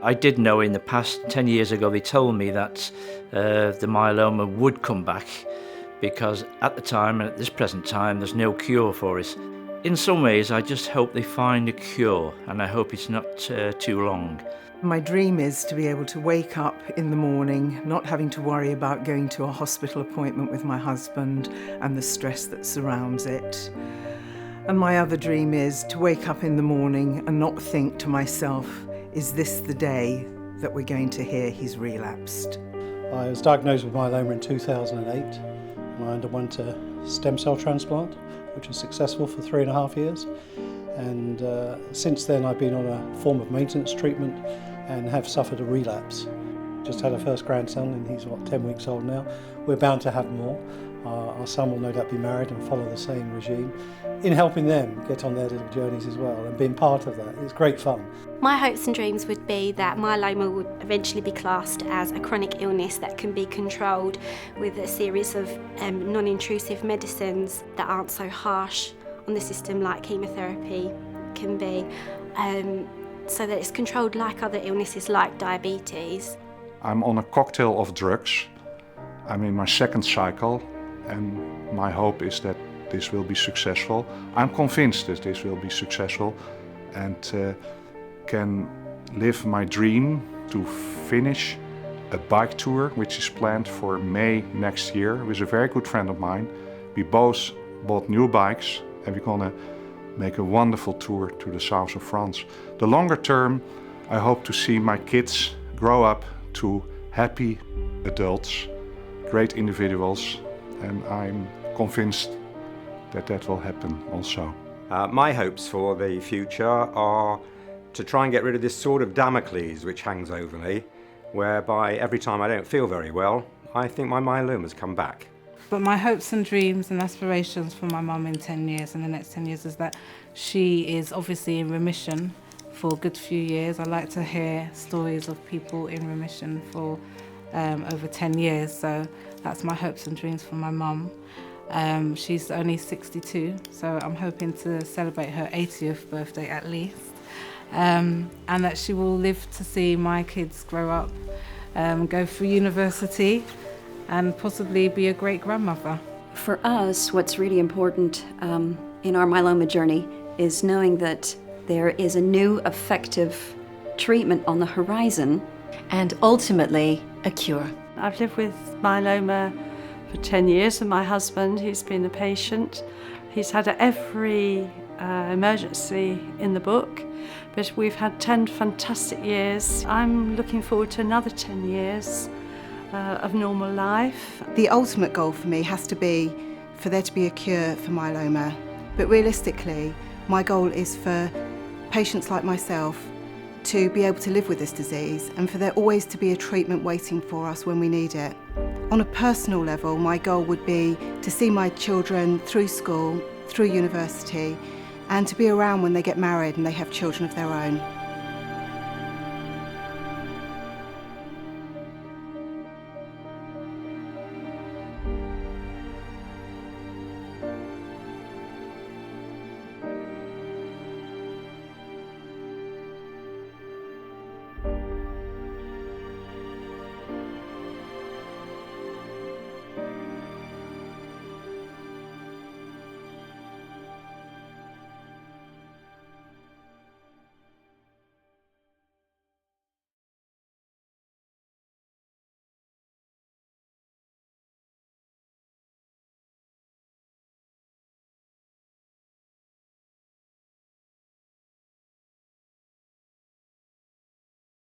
I did know in the past, 10 years ago, they told me that the myeloma would come back because at the time and at this present time there's no cure for it. In some ways I just hope they find a cure, and I hope it's not too long. My dream is to be able to wake up in the morning not having to worry about going to a hospital appointment with my husband and the stress that surrounds it. And my other dream is to wake up in the morning and not think to myself, is this the day that we're going to hear he's relapsed? I was diagnosed with myeloma in 2008 and I underwent a stem cell transplant, which was successful for 3.5 years. And since then I've been on a form of maintenance treatment and have suffered a relapse. Just had a first grandson and he's 10 weeks old now. We're bound to have more. Our son will no doubt be married and follow the same regime, in helping them get on their little journeys as well and being part of that. It's great fun. My hopes and dreams would be that myeloma would eventually be classed as a chronic illness that can be controlled with a series of non-intrusive medicines that aren't so harsh on the system like chemotherapy can be, so that it's controlled like other illnesses like diabetes. I'm on a cocktail of drugs. I'm in my second cycle and my hope is that this will be successful. I'm convinced that this will be successful and can live my dream to finish a bike tour which is planned for May next year with a very good friend of mine. We both bought new bikes and we're gonna make a wonderful tour to the south of France. The longer term, I hope to see my kids grow up to happy adults, great individuals, and I'm convinced that that will happen also. My hopes for the future are to try and get rid of this sword of Damocles which hangs over me, whereby every time I don't feel very well, I think my myeloma's come back. But my hopes and dreams and aspirations for my mum in 10 years and the next 10 years is that she is obviously in remission for a good few years. I like to hear stories of people in remission for over 10 years, so that's my hopes and dreams for my mum. She's only 62, so I'm hoping to celebrate her 80th birthday at least, and that she will live to see my kids grow up, go through university, and possibly be a great grandmother. For us, what's really important in our myeloma journey is knowing that there is a new effective treatment on the horizon and ultimately a cure. I've lived with myeloma for 10 years with my husband, who's been a patient. He's had every emergency in the book, but we've had 10 fantastic years. I'm looking forward to another 10 years of normal life. The ultimate goal for me has to be for there to be a cure for myeloma, but realistically my goal is for patients like myself to be able to live with this disease and for there always to be a treatment waiting for us when we need it. On a personal level, my goal would be to see my children through school, through university, and to be around when they get married and they have children of their own.